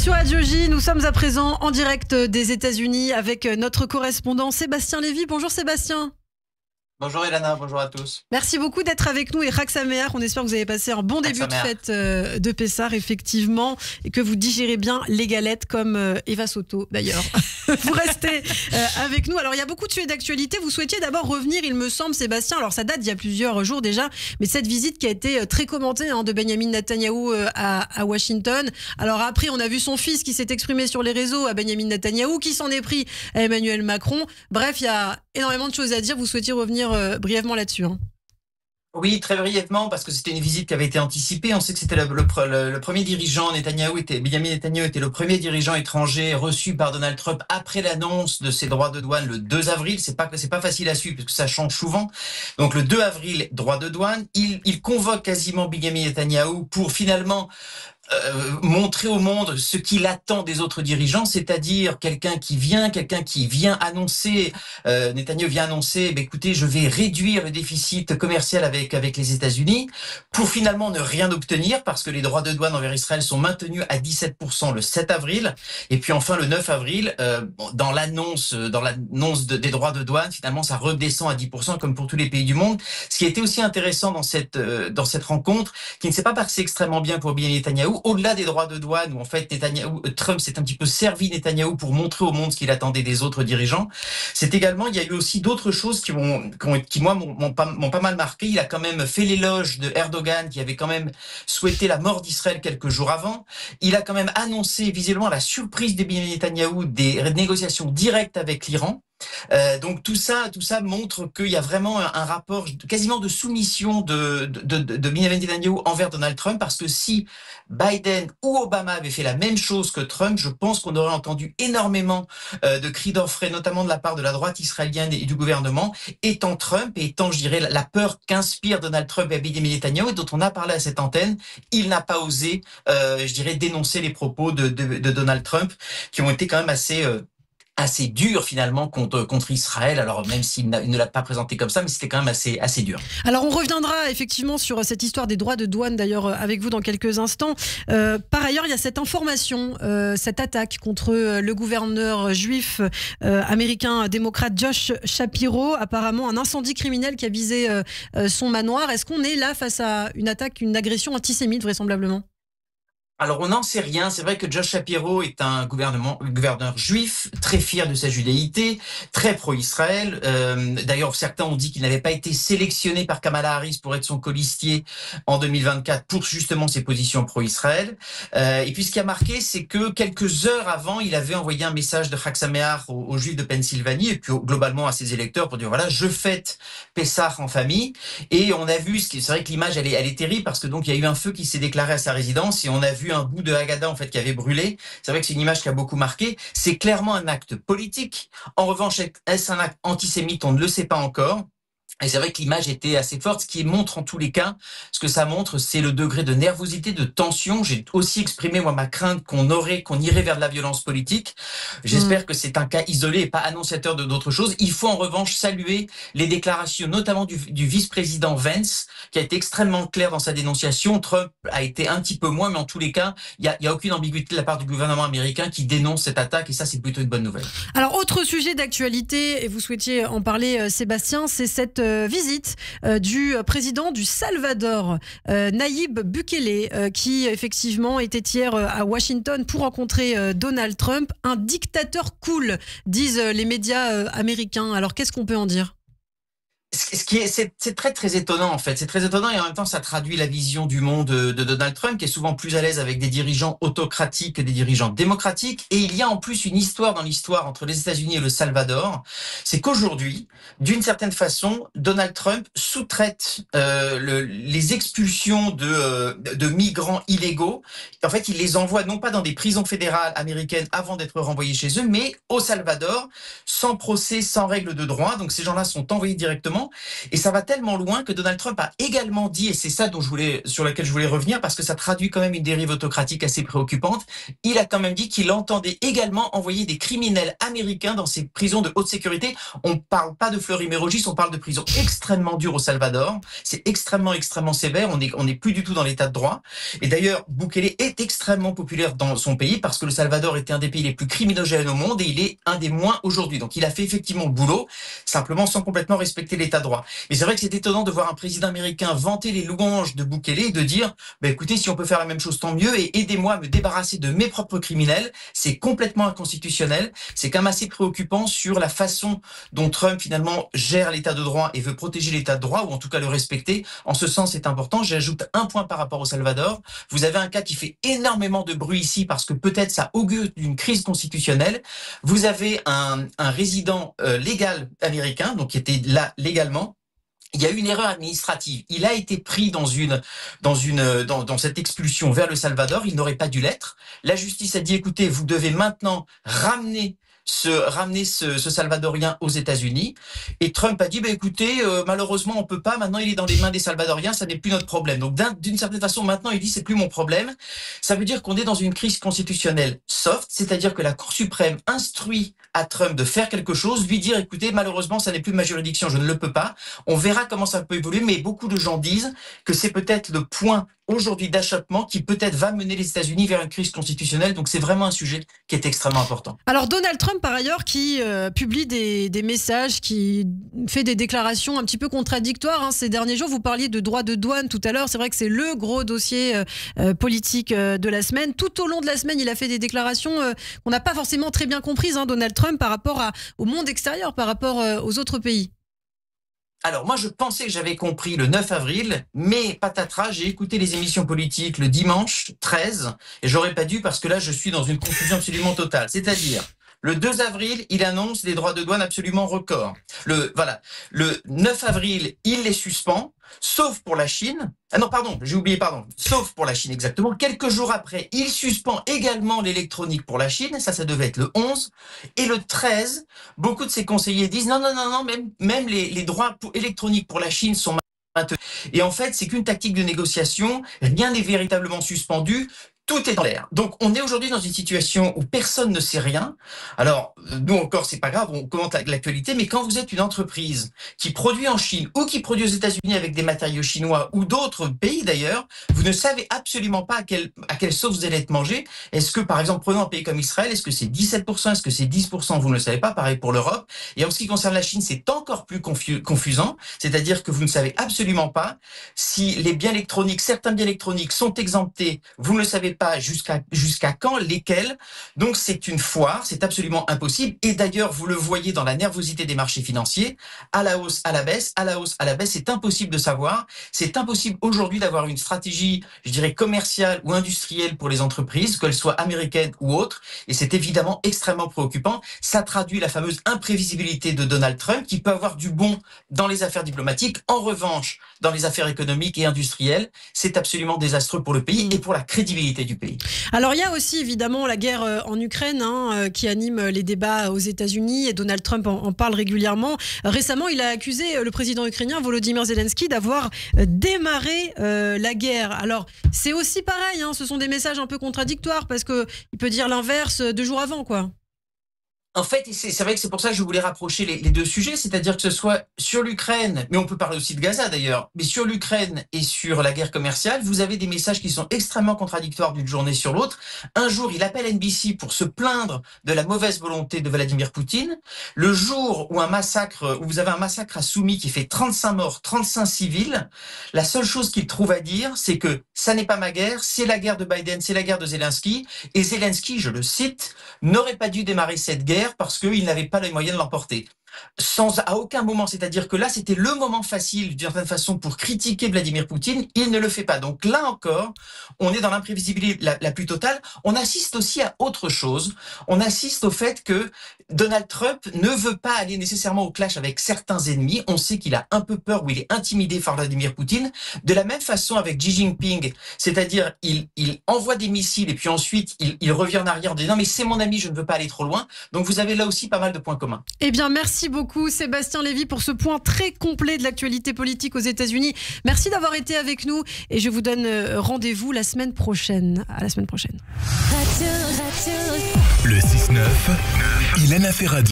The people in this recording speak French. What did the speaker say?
sur Radio J, nous sommes à présent en direct des États-Unis avec notre correspondant Sébastien Lévy. Bonjour Sébastien. Bonjour Elana, bonjour à tous. Merci beaucoup d'être avec nous et Chag Sameach. On espère que vous avez passé un bon début de fête de Pessah, effectivement, et que vous digérez bien les galettes comme Eva Soto d'ailleurs. Vous restez avec nous. Alors il y a beaucoup de sujets d'actualité. Vous souhaitiez d'abord revenir, il me semble, Sébastien. Alors ça date d'il y a plusieurs jours déjà, mais cette visite qui a été très commentée de Benjamin Netanyahou à Washington. Alors après, on a vu son fils qui s'est exprimé sur les réseaux à Benjamin Netanyahou, qui s'en est pris à Emmanuel Macron. Bref, il y a énormément de choses à dire. Vous souhaitiez revenir brièvement là-dessus. Oui, très brièvement, parce que c'était une visite qui avait été anticipée. On sait que c'était le premier dirigeant, Benjamin Netanyahou était le premier dirigeant étranger reçu par Donald Trump après l'annonce de ses droits de douane le 2 avril. C'est pas facile à suivre parce que ça change souvent. Donc le 2 avril, droits de douane. Il convoque quasiment Benjamin Netanyahou pour finalement montrer au monde ce qu'il attend des autres dirigeants, c'est-à-dire quelqu'un qui vient annoncer, Netanyahou vient annoncer, écoutez, je vais réduire le déficit commercial avec les États-Unis, pour finalement ne rien obtenir, parce que les droits de douane envers Israël sont maintenus à 17% le 7 avril, et puis enfin le 9 avril, dans l'annonce des droits de douane, finalement ça redescend à 10%, comme pour tous les pays du monde. Ce qui a été aussi intéressant dans cette rencontre, qui ne s'est pas passé extrêmement bien pour Benjamin Netanyahou, au-delà des droits de douane, où en fait Trump s'est un petit peu servi Netanyahou pour montrer au monde ce qu'il attendait des autres dirigeants, c'est également, il y a eu aussi d'autres choses qui moi m'ont pas mal marqué. Il a quand même fait l'éloge de Erdogan, qui avait quand même souhaité la mort d'Israël quelques jours avant. Il a quand même annoncé, visiblement à la surprise de Benjamin Netanyahou, des négociations directes avec l'Iran. Donc tout ça montre qu'il y a vraiment un rapport quasiment de soumission de Benjamin Netanyahou envers Donald Trump, parce que si Biden ou Obama avaient fait la même chose que Trump, je pense qu'on aurait entendu énormément de cris d'orfraie, notamment de la part de la droite israélienne et du gouvernement, étant Trump et étant, je dirais, la peur qu'inspire Donald Trump et Benjamin Netanyahou, dont on a parlé à cette antenne. Il n'a pas osé, je dirais, dénoncer les propos de Donald Trump, qui ont été quand même assez dur finalement contre Israël, alors même s'il ne l'a pas présenté comme ça, mais c'était quand même assez dur. Alors on reviendra effectivement sur cette histoire des droits de douane d'ailleurs avec vous dans quelques instants. Par ailleurs, il y a cette information, cette attaque contre le gouverneur juif américain démocrate Josh Shapiro, apparemment un incendie criminel qui a visé son manoir. Est-ce qu'on est là face à une attaque, une agression antisémite vraisemblablement ? Alors on n'en sait rien. C'est vrai que Josh Shapiro est un gouverneur juif, très fier de sa judéité, très pro-Israël. D'ailleurs, certains ont dit qu'il n'avait pas été sélectionné par Kamala Harris pour être son colistier en 2024 pour justement ses positions pro-Israël. Et puis ce qui a marqué, c'est que quelques heures avant, il avait envoyé un message de Chag Sameach aux Juifs de Pennsylvanie et puis globalement à ses électeurs pour dire voilà, je fête Pessah en famille. Et on a vu, c'est vrai que l'image elle est terrible, parce que donc il y a eu un feu qui s'est déclaré à sa résidence et on a vu un bout de Haggadah en fait qui avait brûlé. C'est vrai que c'est une image qui a beaucoup marqué. C'est clairement un acte politique. En revanche, est-ce un acte antisémite? On ne le sait pas encore. Et c'est vrai que l'image était assez forte, ce qui montre en tous les cas, ce que ça montre, c'est le degré de nervosité, de tension. J'ai aussi exprimé, moi, ma crainte qu'on irait vers de la violence politique. J'espère que c'est un cas isolé et pas annonciateur d'autres choses. Il faut en revanche saluer les déclarations, notamment du vice-président Vance, qui a été extrêmement clair dans sa dénonciation. Trump a été un petit peu moins, mais en tous les cas, il y a aucune ambiguïté de la part du gouvernement américain qui dénonce cette attaque, et ça, c'est plutôt une bonne nouvelle. Alors, autre sujet d'actualité, et vous souhaitiez en parler, Sébastien, c'est cette visite du président du Salvador, Nayib Bukele, qui effectivement était hier à Washington pour rencontrer Donald Trump. Un dictateur cool, disent les médias américains. Alors qu'est-ce qu'on peut en dire ? C'est très très étonnant en fait, c'est très étonnant et en même temps ça traduit la vision du monde de Donald Trump, qui est souvent plus à l'aise avec des dirigeants autocratiques que des dirigeants démocratiques. Et il y a en plus une histoire dans l'histoire entre les États-Unis et le Salvador, c'est qu'aujourd'hui, d'une certaine façon, Donald Trump sous-traite les expulsions de migrants illégaux. En fait, il les envoie non pas dans des prisons fédérales américaines avant d'être renvoyés chez eux, mais au Salvador, sans procès, sans règles de droit. Donc ces gens-là sont envoyés directement. tellement, et ça va tellement loin que Donald Trump a également dit, et c'est ça sur laquelle je voulais revenir, parce que ça traduit quand même une dérive autocratique assez préoccupante, il a quand même dit qu'il entendait également envoyer des criminels américains dans ces prisons de haute sécurité. On ne parle pas de Fleury-Mérogis, on parle de prisons extrêmement dures au Salvador, c'est extrêmement sévère, on n'est plus du tout dans l'état de droit, et d'ailleurs Bukele est extrêmement populaire dans son pays, parce que le Salvador était un des pays les plus criminogènes au monde, et il est un des moins aujourd'hui, donc il a fait effectivement le boulot, simplement sans complètement respecter l'état de droit. Mais c'est vrai que c'est étonnant de voir un président américain vanter les louanges de Bukele et de dire écoutez, si on peut faire la même chose, tant mieux, et aidez-moi à me débarrasser de mes propres criminels. C'est complètement inconstitutionnel. C'est quand même assez préoccupant sur la façon dont Trump finalement gère l'état de droit et veut protéger l'état de droit, ou en tout cas le respecter. En ce sens, c'est important. J'ajoute un point par rapport au Salvador. Vous avez un cas qui fait énormément de bruit ici parce que peut-être ça augure d'une crise constitutionnelle. Vous avez un résident légal américain, donc qui était là légalement. Il y a eu une erreur administrative. Il a été pris dans cette expulsion vers le Salvador. Il n'aurait pas dû l'être. La justice a dit, écoutez, vous devez maintenant ramener ce Salvadorien aux États-Unis. Et Trump a dit, écoutez, malheureusement, on peut pas. Maintenant, il est dans les mains des Salvadoriens. Ça n'est plus notre problème. Donc, d'une certaine façon, maintenant, il dit, c'est plus mon problème. Ça veut dire qu'on est dans une crise constitutionnelle soft, c'est-à-dire que la Cour suprême instruit à Trump de faire quelque chose, lui dire, écoutez, malheureusement, ça n'est plus ma juridiction, je ne le peux pas. On verra comment ça peut évoluer, mais beaucoup de gens disent que c'est peut-être le point aujourd'hui d'achoppement qui peut-être va mener les États-Unis vers une crise constitutionnelle. Donc c'est vraiment un sujet qui est extrêmement important. Alors Donald Trump, par ailleurs, qui publie des messages, qui fait des déclarations un petit peu contradictoires ces derniers jours. Vous parliez de droits de douane tout à l'heure. C'est vrai que c'est le gros dossier politique de la semaine. Tout au long de la semaine, il a fait des déclarations qu'on n'a pas forcément très bien comprises, Donald Trump, par rapport au monde extérieur, par rapport aux autres pays. Alors moi je pensais que j'avais compris le 9 avril, mais patatras, j'ai écouté les émissions politiques le dimanche 13, et j'aurais pas dû parce que là je suis dans une confusion absolument totale. C'est-à-dire, le 2 avril, il annonce des droits de douane absolument records. Le 9 avril, il les suspend, sauf pour la Chine. Ah non, pardon, j'ai oublié, sauf pour la Chine exactement. Quelques jours après, il suspend également l'électronique pour la Chine, ça devait être le 11. Et le 13, beaucoup de ses conseillers disent non, même les droits électroniques pour la Chine sont maintenus. Et en fait, c'est qu'une tactique de négociation, rien n'est véritablement suspendu. Tout est dans l'air. Donc, on est aujourd'hui dans une situation où personne ne sait rien. Alors, nous encore, c'est pas grave, on commente l'actualité, mais quand vous êtes une entreprise qui produit en Chine ou qui produit aux États-Unis avec des matériaux chinois ou d'autres pays d'ailleurs, vous ne savez absolument pas à quelle sauce vous allez être mangé. Est-ce que, par exemple, prenons un pays comme Israël, est-ce que c'est 17%, est-ce que c'est 10%, vous ne le savez pas, pareil pour l'Europe. Et en ce qui concerne la Chine, c'est encore plus confusant, c'est-à-dire que vous ne savez absolument pas si les biens électroniques, certains biens électroniques sont exemptés, vous ne le savez pas jusqu'à quand, lesquels. Donc c'est une foire, c'est absolument impossible. Et d'ailleurs, vous le voyez dans la nervosité des marchés financiers, à la hausse, à la baisse, à la hausse, à la baisse, c'est impossible de savoir. C'est impossible aujourd'hui d'avoir une stratégie, je dirais, commerciale ou industrielle pour les entreprises, qu'elles soient américaines ou autres. Et c'est évidemment extrêmement préoccupant. Ça traduit la fameuse imprévisibilité de Donald Trump, qui peut avoir du bon dans les affaires diplomatiques. En revanche, dans les affaires économiques et industrielles, c'est absolument désastreux pour le pays et pour la crédibilité du pays. Alors il y a aussi évidemment la guerre en Ukraine qui anime les débats aux États-Unis, et Donald Trump en parle régulièrement. Récemment, il a accusé le président ukrainien Volodymyr Zelensky d'avoir démarré la guerre. Alors c'est aussi pareil, ce sont des messages un peu contradictoires parce qu'il peut dire l'inverse 2 jours avant, quoi. En fait, c'est vrai que c'est pour ça que je voulais rapprocher les deux sujets, c'est-à-dire que ce soit sur l'Ukraine, mais on peut parler aussi de Gaza d'ailleurs, mais sur l'Ukraine et sur la guerre commerciale, vous avez des messages qui sont extrêmement contradictoires d'une journée sur l'autre. Un jour, il appelle NBC pour se plaindre de la mauvaise volonté de Vladimir Poutine. Le jour où vous avez un massacre à Soumy qui fait 35 morts, 35 civils, la seule chose qu'il trouve à dire, c'est que ça n'est pas ma guerre, c'est la guerre de Biden, c'est la guerre de Zelensky. Et Zelensky, je le cite, n'aurait pas dû démarrer cette guerre parce qu'il n'avait pas les moyens de l'emporter. À aucun moment, c'est-à-dire que là, c'était le moment facile, d'une certaine façon, pour critiquer Vladimir Poutine. Il ne le fait pas. Donc là encore, on est dans l'imprévisibilité la plus totale. On assiste aussi à autre chose. On assiste au fait que Donald Trump ne veut pas aller nécessairement au clash avec certains ennemis. On sait qu'il a un peu peur ou il est intimidé par Vladimir Poutine. De la même façon avec Xi Jinping, c'est-à-dire il envoie des missiles et puis ensuite il revient en arrière en disant « Non mais c'est mon ami, je ne veux pas aller trop loin ». Donc vous avez là aussi pas mal de points communs. Eh bien, merci Merci beaucoup Sébastien Lévy pour ce point très complet de l'actualité politique aux États-Unis. Merci d'avoir été avec nous et je vous donne rendez-vous la semaine prochaine. À la semaine prochaine. Le 6-9, Ilana Ferradi.